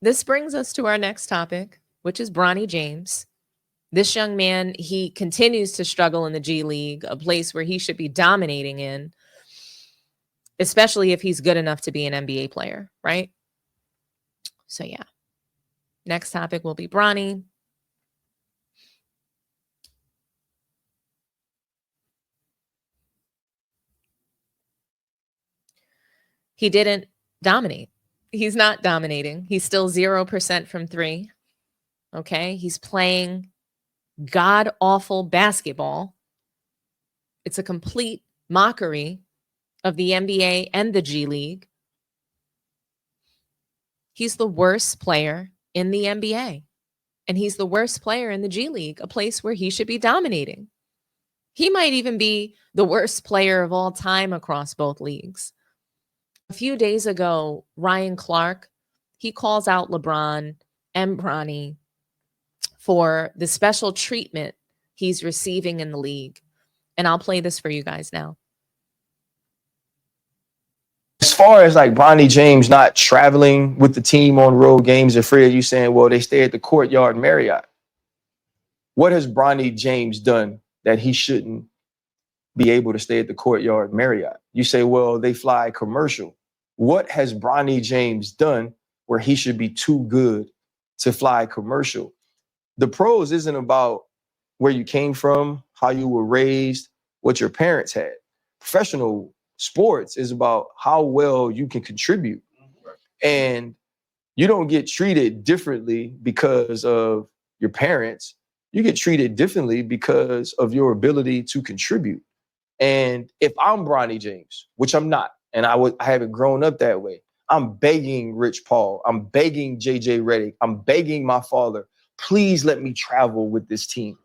This brings us to our next topic, which is Bronny James. This young man, he continues to struggle in the G League, a place where he should be dominating in, especially if he's good enough to be an NBA player, right? So, yeah. Next topic will be Bronny. He didn't dominate. He's not dominating. He's still 0% from three. Okay. He's playing god awful basketball. It's a complete mockery of the NBA and the G League. He's the worst player in the NBA. And he's the worst player in the G League, a place where he should be dominating. He might even be the worst player of all time across both leagues. A few days ago, Ryan Clark, he calls out LeBron and Bronny for the special treatment he's receiving in the league. And I'll play this for you guys now. As far as like Bronny James not traveling with the team on road games, and Fred, you saying, well, they stay at the Courtyard Marriott. What has Bronny James done that he shouldn't be able to stay at the Courtyard Marriott? You say, well, they fly commercial. What has Bronny James done where he should be too good to fly commercial? The pros isn't about where you came from, how you were raised, what your parents had. Professional sports is about how well you can contribute. And you don't get treated differently because of your parents. You get treated differently because of your ability to contribute. And if I'm Bronny James, which I'm not, and I haven't grown up that way, I'm begging Rich Paul, I'm begging JJ Redick, I'm begging my father, please let me travel with this team.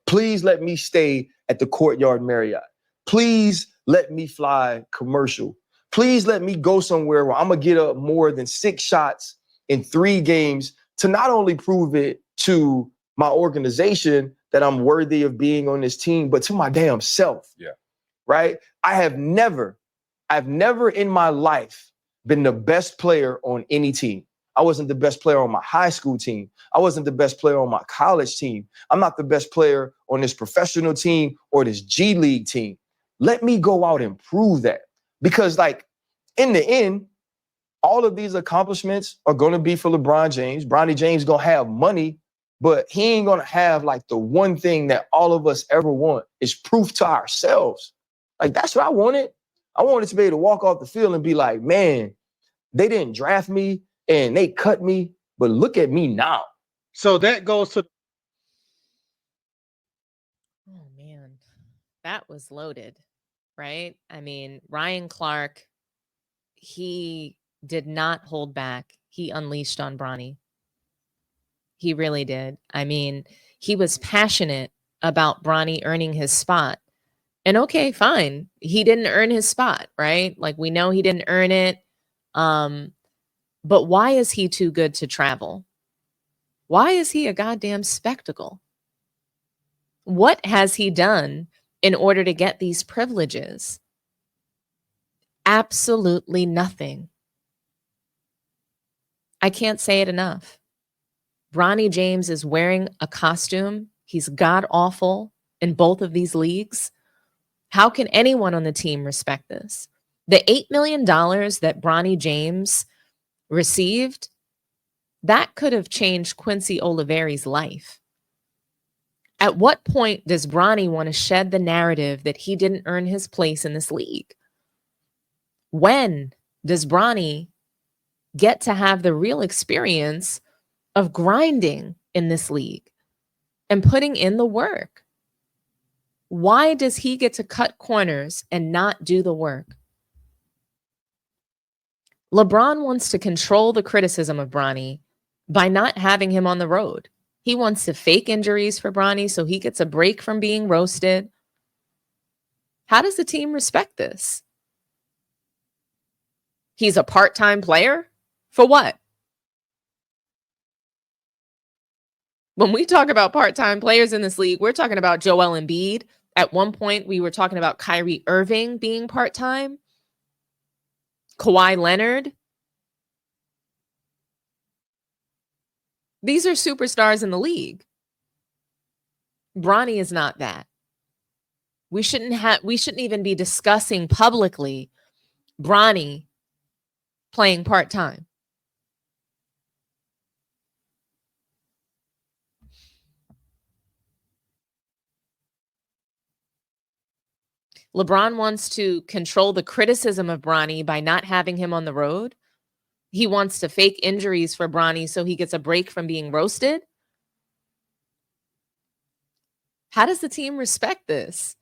Please let me stay at the Courtyard Marriott. Please let me fly commercial. Please let me go somewhere where I'm going to get up more than 6 shots in 3 games to not only prove it to my organization that I'm worthy of being on this team, but to my damn self. Yeah. Right? I've never in my life been the best player on any team. I wasn't the best player on my high school team. I wasn't the best player on my college team. I'm not the best player on this professional team or this G League team. Let me go out and prove that. Because like in the end, all of these accomplishments are going to be for LeBron James. Bronny James going to have money, but he ain't going to have like the one thing that all of us ever want is proof to ourselves. Like that's what I wanted. I wanted to be able to walk off the field and be like, man, they didn't draft me and they cut me, but look at me now. So that goes to. Oh, man, that was loaded, right? I mean, Ryan Clark, he did not hold back. He unleashed on Bronny. He really did. I mean, he was passionate about Bronny earning his spot. And okay, fine. He didn't earn his spot, right? Like we know he didn't earn it. But why is he too good to travel? Why is he a goddamn spectacle? What has he done in order to get these privileges? Absolutely nothing. I can't say it enough. Bronny James is wearing a costume. He's god awful in both of these leagues. How can anyone on the team respect this? The $8 million that Bronny James received, that could have changed Quincy Oliveri's life. At what point does Bronny want to shed the narrative that he didn't earn his place in this league? When does Bronny get to have the real experience of grinding in this league and putting in the work? Why does he get to cut corners and not do the work? LeBron wants to control the criticism of Bronny by not having him on the road. He wants to fake injuries for Bronny so he gets a break from being roasted. How does the team respect this? He's a part-time player? For what? When we talk about part-time players in this league, we're talking about Joel Embiid. At one point, we were talking about Kyrie Irving being part-time. Kawhi Leonard. These are superstars in the league. Bronny is not that. We shouldn't even be discussing publicly Bronny playing part-time. LeBron wants to control the criticism of Bronny by not having him on the road. He wants to fake injuries for Bronny so he gets a break from being roasted. How does the team respect this?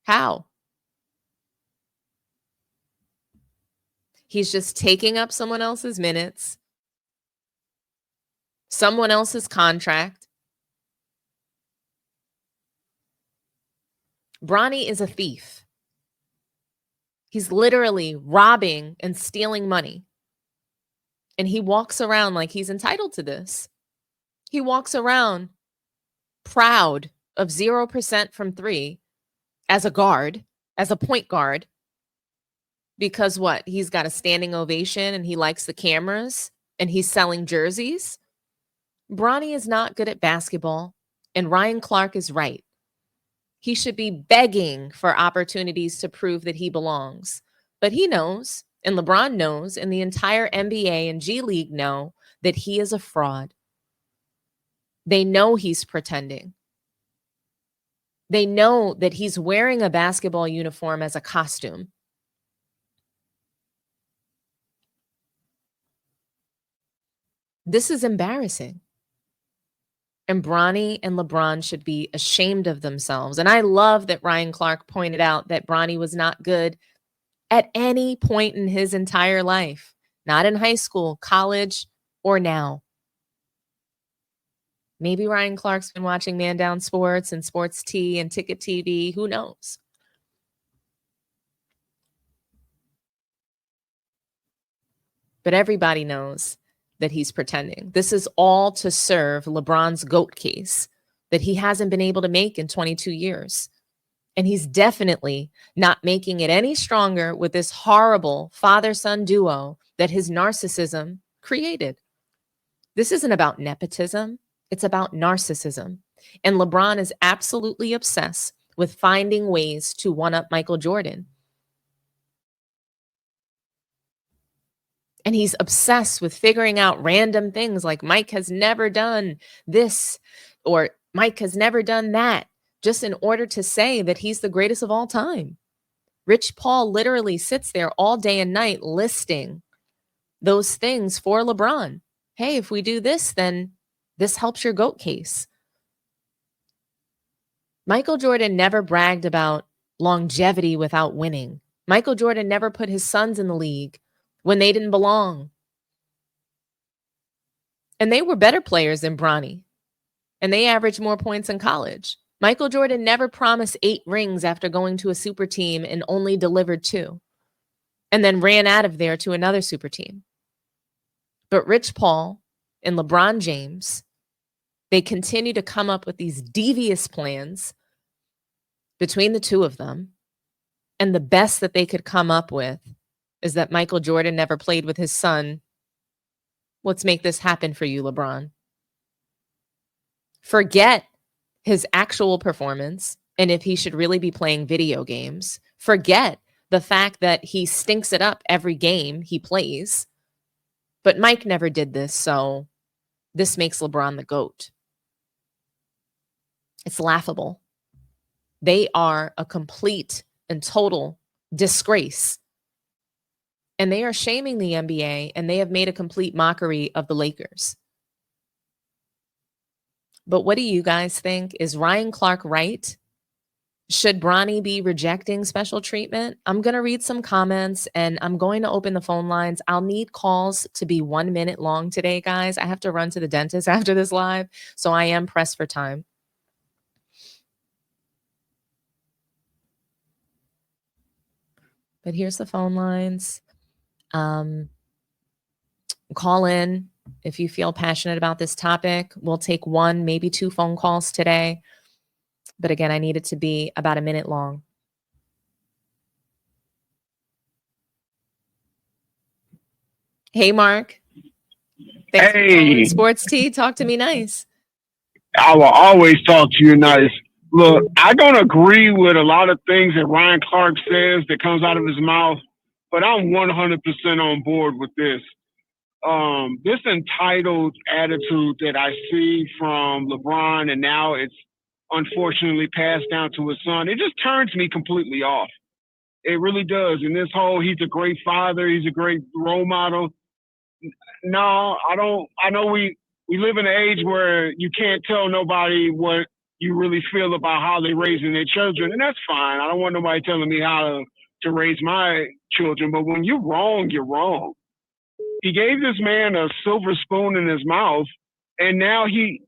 How? He's just taking up someone else's minutes, someone else's contract. Bronny is a thief. He's literally robbing and stealing money. And he walks around like he's entitled to this. He walks around proud of 0% from three as a guard, as a point guard. Because what? He's got a standing ovation and he likes the cameras and he's selling jerseys. Bronny is not good at basketball, and Ryan Clark is right. He should be begging for opportunities to prove that he belongs. But he knows, and LeBron knows, and the entire NBA and G League know that he is a fraud. They know he's pretending. They know that he's wearing a basketball uniform as a costume. This is embarrassing. And Bronny and LeBron should be ashamed of themselves. And I love that Ryan Clark pointed out that Bronny was not good at any point in his entire life, not in high school, college, or now. Maybe Ryan Clark's been watching Man Down Sports and Sports T and Ticket TV. Who knows? But everybody knows that he's pretending. This is all to serve LeBron's GOAT case that he hasn't been able to make in 22 years. And he's definitely not making it any stronger with this horrible father-son duo that his narcissism created. This isn't about nepotism. It's about narcissism. And LeBron is absolutely obsessed with finding ways to one-up Michael Jordan. And he's obsessed with figuring out random things like Mike has never done this or Mike has never done that, just in order to say that he's the greatest of all time. Rich Paul literally sits there all day and night listing those things for LeBron. Hey, if we do this, then this helps your GOAT case. Michael Jordan never bragged about longevity without winning. Michael Jordan never put his sons in the league when they didn't belong. And they were better players than Bronny. And they averaged more points in college. Michael Jordan never promised 8 rings after going to a super team and only delivered 2. And then ran out of there to another super team. But Rich Paul and LeBron James, they continue to come up with these devious plans between the two of them. And the best that they could come up with is that Michael Jordan never played with his son. Let's make this happen for you, LeBron. Forget his actual performance and if he should really be playing video games. Forget the fact that he stinks it up every game he plays. But Mike never did this, so this makes LeBron the GOAT. It's laughable. They are a complete and total disgrace. And they are shaming the NBA, and they have made a complete mockery of the Lakers. But what do you guys think? Is Ryan Clark right? Should Bronny be rejecting special treatment? I'm going to read some comments, and I'm going to open the phone lines. I'll need calls to be 1 minute long today, guys. I have to run to the dentist after this live, so I am pressed for time. But here's the phone lines. Call in if you feel passionate about this topic. We'll take 1, maybe 2 phone calls today. But again, I need it to be about 1 minute long. Hey, Mark. Thanks for calling Hey, Sports Tea. Talk to me nice. I will always talk to you nice. Look, I don't agree with a lot of things that Ryan Clark says that comes out of his mouth, but I'm 100% on board with this. This entitled attitude that I see from LeBron, and now it's unfortunately passed down to his son, it just turns me completely off. It really does. And this whole, he's a great father, he's a great role model. No, I don't. I know we live in an age where you can't tell nobody what you really feel about how they're raising their children, and that's fine. I don't want nobody telling me how to raise my children. But when you're wrong, you're wrong. He gave this man a silver spoon in his mouth, and now he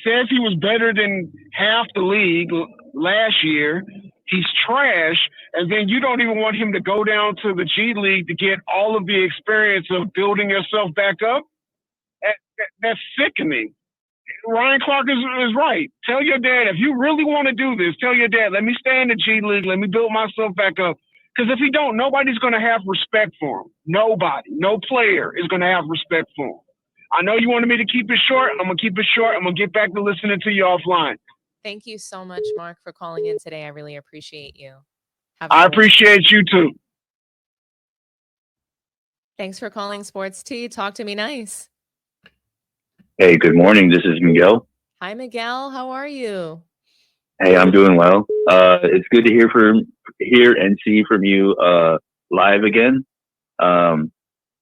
says he was better than half the league last year. He's trash, and then you don't even want him to go down to the G League to get all of the experience of building yourself back up. That's sickening. Ryan Clark is right. Tell your dad, if you really want to do this, tell your dad, let me stay in the G League, let me build myself back up. Because if he don't, nobody's going to have respect for him. Nobody, no player is going to have respect for him. I know you wanted me to keep it short. I'm going to keep it short. I'm going to get back to listening to you offline. Thank you so much, Mark, for calling in today. I really appreciate you. I appreciate you too. Thanks for calling Sports Tea. Talk to me nice. Hey, good morning. This is Miguel. Hi, Miguel. How are you? Hey, I'm doing well. It's good to hear and see from you live again.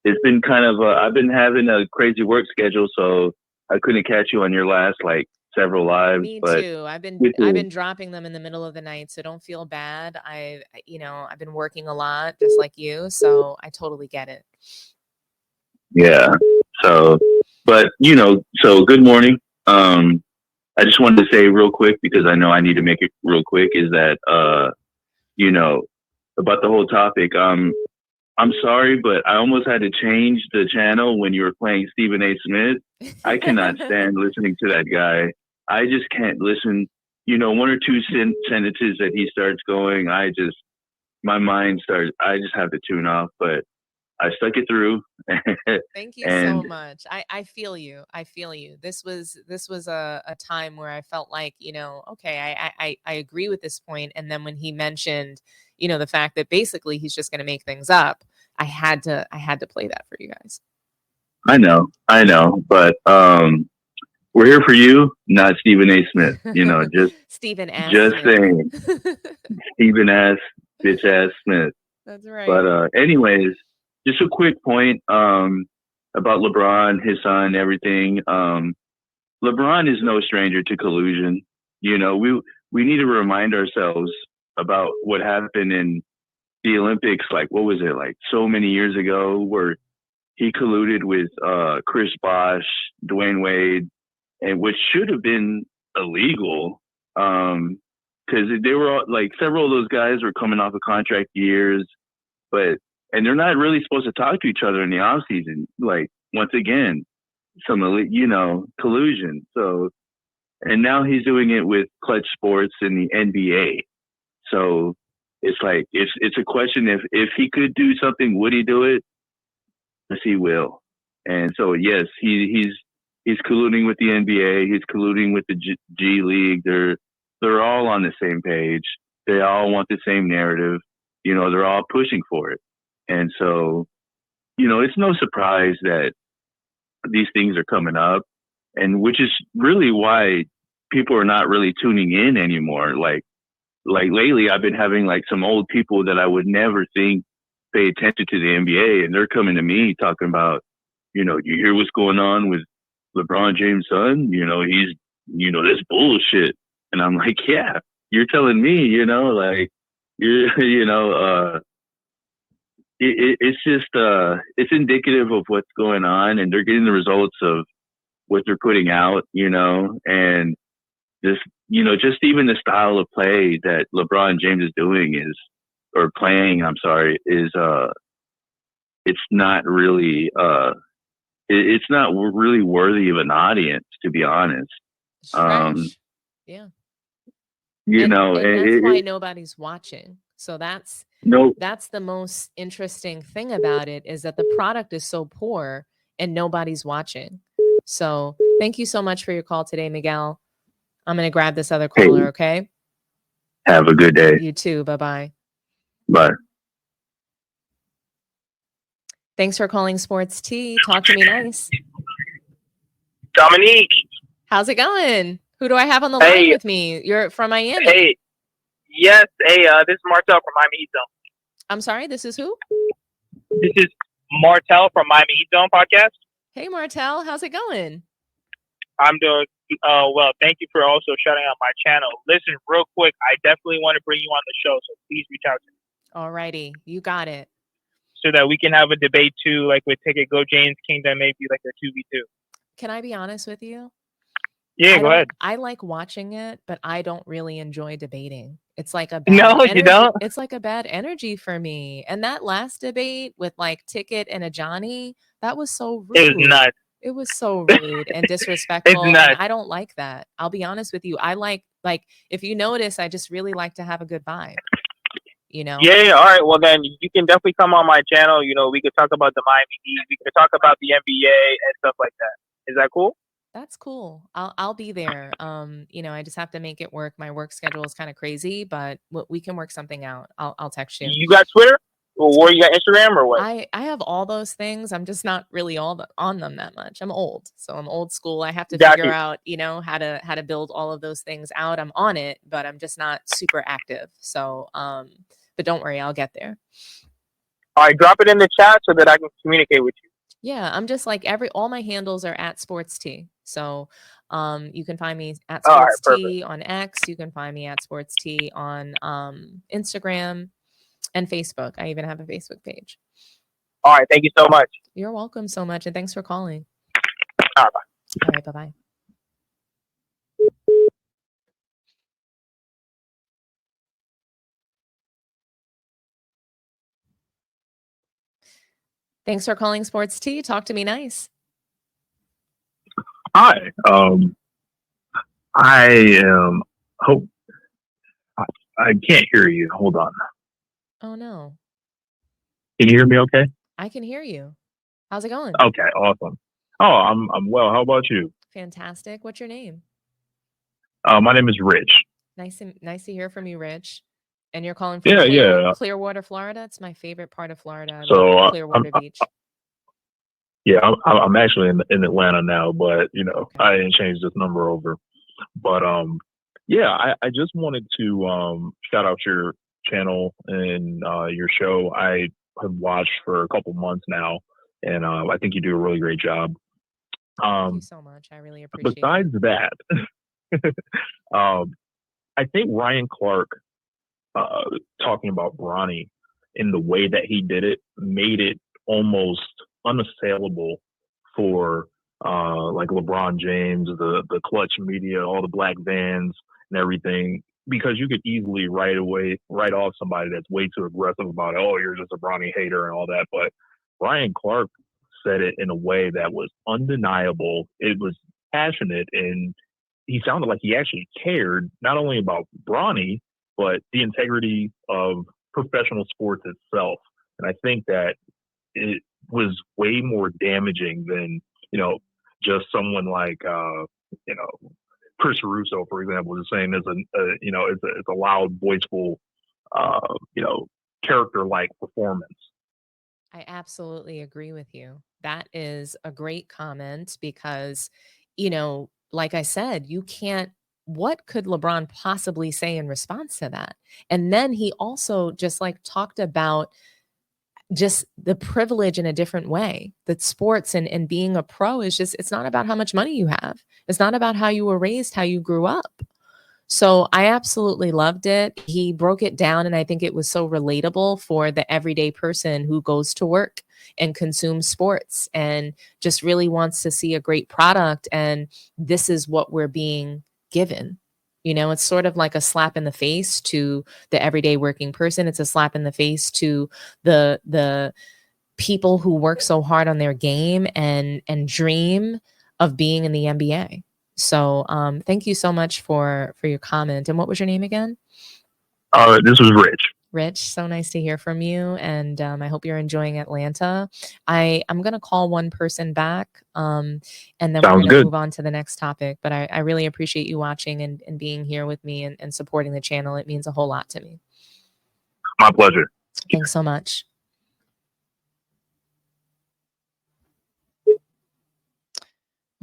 It's been kind of I've been having a crazy work schedule, so I couldn't catch you on your last several lives. Me but too. I've been dropping them in the middle of the night, so don't feel bad. I've been working a lot just like you, so I totally get it. Yeah. So, but so good morning. I just wanted to say real quick, because I know I need to make it real quick, is that about the whole topic. I'm sorry, but I almost had to change the channel when you were playing Stephen A. Smith. I cannot stand listening to that guy. I just can't listen. One or two sentences that he starts going, my mind starts, I just have to tune off, but I stuck it through. Thank you so much. I feel you. I feel you. This was a time where I felt like, okay, I agree with this point. And then when he mentioned, the fact that basically he's just going to make things up, I had to play that for you guys. I know, but we're here for you, not Stephen A. Smith. Just Stephen S. Just Smith. saying, Stephen S. Bitch ass Smith. That's right. But anyways, just a quick point about LeBron, his son, everything. LeBron is no stranger to collusion. We need to remind ourselves about what happened in the Olympics. What was it, so many years ago, where he colluded with Chris Bosh, Dwayne Wade, and which should have been illegal, because they were all, several of those guys were coming off of contract years, and they're not really supposed to talk to each other in the off season. Once again, some collusion. So, and now he's doing it with Clutch Sports in the NBA. So it's it's a question, if he could do something, would he do it? Yes, he will. And so yes, he's colluding with the NBA. He's colluding with the G League. They're all on the same page. They all want the same narrative. They're all pushing for it. And so, it's no surprise that these things are coming up, and which is really why people are not really tuning in anymore. Lately, I've been having some old people that I would never think pay attention to the NBA, and they're coming to me talking about, you hear what's going on with LeBron James' son? He's, this bullshit. And I'm like, yeah, you're telling me, it's just, it's indicative of what's going on, and they're getting the results of what they're putting out, and this, just even the style of play that LeBron James is doing it's not really, it's not really worthy of an audience, to be honest. Yeah. And that's why nobody's watching. So that's the most interesting thing about it, is that the product is so poor and nobody's watching. So thank you so much for your call today, Miguel. I'm going to grab this other caller, okay? Have a good day. You too. Bye-bye. Bye. Thanks for calling Sports Tea. Talk to me nice. Dominique. How's it going? Who do I have on the line with me? You're from Miami. Hey. Yes. Hey, this is Martel from Miami Heat Zone. I'm sorry, this is who? This is Martel from Miami Heat Zone podcast. Hey, Martel. How's it going? I'm doing well. Thank you for also shouting out my channel. Listen, real quick, I definitely want to bring you on the show, so please reach out to me. All righty. You got it. So that we can have a debate too, like with Ticket Go James Kingdom, maybe like a 2v2. Can I be honest with you? Yeah, go ahead. I like watching it, but I don't really enjoy debating. It's like a bad energy. You don't? It's like a bad energy for me. And that last debate with like Ticket and Ajani, that was so rude. It was nuts. It was so rude and disrespectful. It's nuts. And I don't like that. I'll be honest with you. I like if you notice, I just really like to have a good vibe. You know? Yeah, all right. Well, then you can definitely come on my channel. You know, we could talk about the Miami Heat. We could talk about the NBA and stuff like that. Is that cool? That's cool. I'll be there. You know, I just have to make it work. My work schedule is kind of crazy, but we can work something out. I'll text you. You got Twitter? Or you got Instagram or what? I have all those things. I'm just not really on them that much. I'm old, so I'm old school. I have to figure out, you know, how to build all of those things out. I'm on it, but I'm just not super active. So, but don't worry, I'll get there. All right, drop it in the chat so that I can communicate with you. Yeah, I'm just like all my handles are at Sports Tea. So you can find me at Sports Tea on X. You can find me at Sports Tea on Instagram and Facebook. I even have a Facebook page. All right, thank you so much. You're welcome so much, and thanks for calling. All right, bye. All right, bye-bye. Thanks for calling Sports Tea. Talk to me nice. Hi. I can't hear you. Hold on. Oh no. Can you hear me okay? I can hear you. How's it going? Okay, awesome. Oh, I'm well. How about you? Fantastic. What's your name? My name is Rich. Nice to hear from you, Rich. And you're calling from Clearwater, Florida. It's my favorite part of Florida. So Clearwater Beach. I'm actually in Atlanta now, but you know, okay. I didn't change this number over. But I just wanted to shout out your channel and your show. I have watched for a couple months now, and I think you do a really great job. Thank you so much. I really appreciate it. Besides that, I think Ryan Clark talking about Bronny in the way that he did it made it almost unassailable for like LeBron James, the clutch media, all the black vans and everything, because you could easily write off somebody that's way too aggressive about it. Oh, you're just a Bronny hater and all that. But Ryan Clark said it in a way that was undeniable. It was passionate, and he sounded like he actually cared not only about Bronny, but the integrity of professional sports itself. And I think that it was way more damaging than, you know, just someone like, you know, Chris Russo, for example, is saying it's a loud, voiceful, you know, character-like performance. I absolutely agree with you. That is a great comment because, you know, like I said, what could LeBron possibly say in response to that? And then he also just like talked about just the privilege in a different way, that sports and being a pro is just, it's not about how much money you have. It's not about how you were raised, how you grew up. So I absolutely loved it. He broke it down, and I think it was so relatable for the everyday person who goes to work and consumes sports and just really wants to see a great product. And this is what we're being given. You know, it's sort of like a slap in the face to the everyday working person. It's a slap in the face to the people who work so hard on their game and dream of being in the NBA. So thank you so much for your comment. And what was your name again? This was Rich. Rich, so nice to hear from you, and I hope you're enjoying Atlanta. I'm going to call one person back, and then we're Sounds going to good. move on to the next topic. But I really appreciate you watching and being here with me and supporting the channel. It means a whole lot to me. My pleasure. Thanks so much.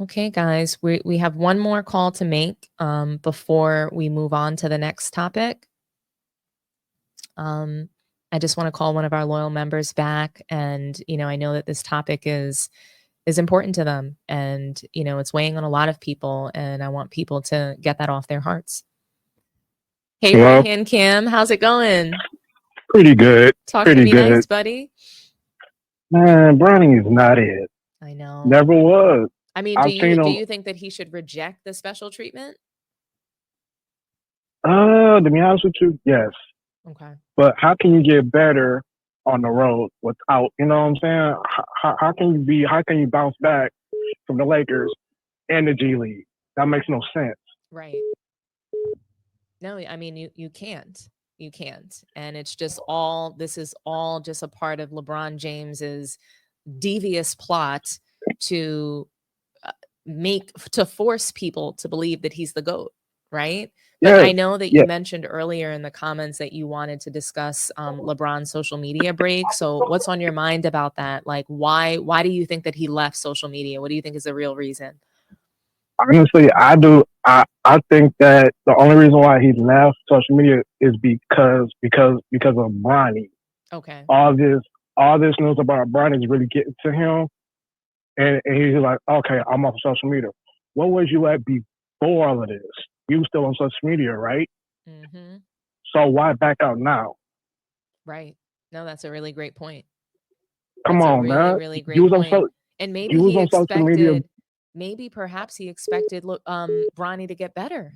Okay, guys, we have one more call to make before we move on to the next topic. I just want to call one of our loyal members back, and I know that this topic is important to them, and it's weighing on a lot of people, and I want people to get that off their hearts. Hey, Hello? right hand Cam, how's it going? Pretty good. Talk to Pretty me good. nice, buddy. Man, Bronny is not it. I know. Never was. I mean, I've seen do him. you think that he should reject the special treatment? To be honest with you, yes. Okay. But how can you get better on the road without, you know what I'm saying? How can you bounce back from the Lakers and the G League? That makes no sense. Right. No, I mean, you can't. You can't. And it's just this is all just a part of LeBron James's devious plot to force people to believe that he's the GOAT, right? But Yeah, I know that you yeah. mentioned earlier in the comments that you wanted to discuss LeBron's social media break. So what's on your mind about that? Like, why do you think that he left social media? What do you think is the real reason? Honestly, I do. I think that the only reason why he left social media is because of Bronny. Okay. All this news about Bronny is really getting to him, and he's like, okay, I'm off social media. What was you at before all of this? You were still on social media, right? Mm-hmm. So why back out now? Right. No, that's a really great point. Come on, really, man. really great You was point. on And maybe you was he on social media. expected, perhaps he expected Bronny to get better.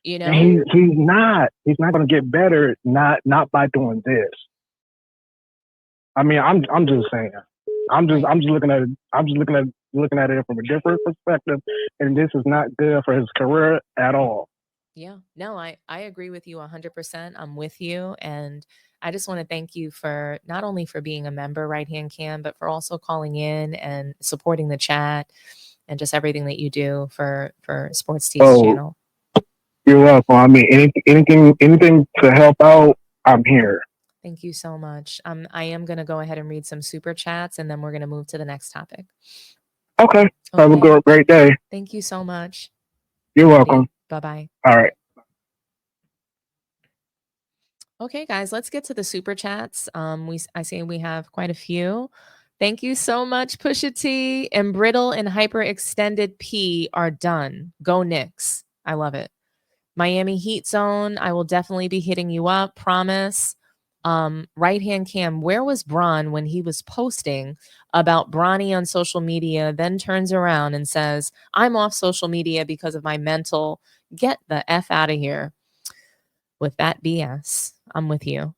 You know, He's not. He's not going to get better. Not by doing this. I mean, I'm just saying. I'm just looking at it. I'm just looking at it from a different perspective, and this is not good for his career at all. Yeah, no, I agree with you 100%. I'm with you. And I just want to thank you for not only for being a member, Right Hand Cam, but for also calling in and supporting the chat and just everything that you do for Sports Tees channel. You're welcome. I mean, anything to help out, I'm here. Thank you so much. I am going to go ahead and read some super chats, and then we're going to move to the next topic. Okay. Have a great day. Thank you so much. You're welcome. Bye-bye. All right. Okay, guys, let's get to the super chats. I see we have quite a few. Thank you so much, Pusha T. And Brittle and Hyperextended P are done. Go Knicks. I love it. Miami Heat Zone. I will definitely be hitting you up. Promise. Right hand Cam. Where was Bron when he was posting about Bronny on social media? Then turns around and says, "I'm off social media because of my mental. Get the F out of here." With that BS. I'm with you.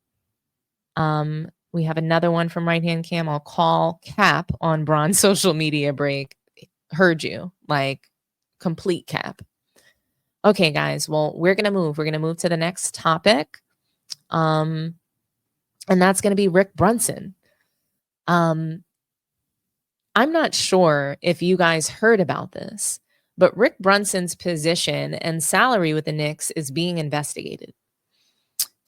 We have another one from Right Hand Cam. I'll call cap on Bron's social media break. Heard you. Like, complete cap. Okay, guys. Well, we're gonna move. We're gonna move to the next topic. And that's gonna be Rick Brunson. I'm not sure if you guys heard about this, but Rick Brunson's position and salary with the Knicks is being investigated.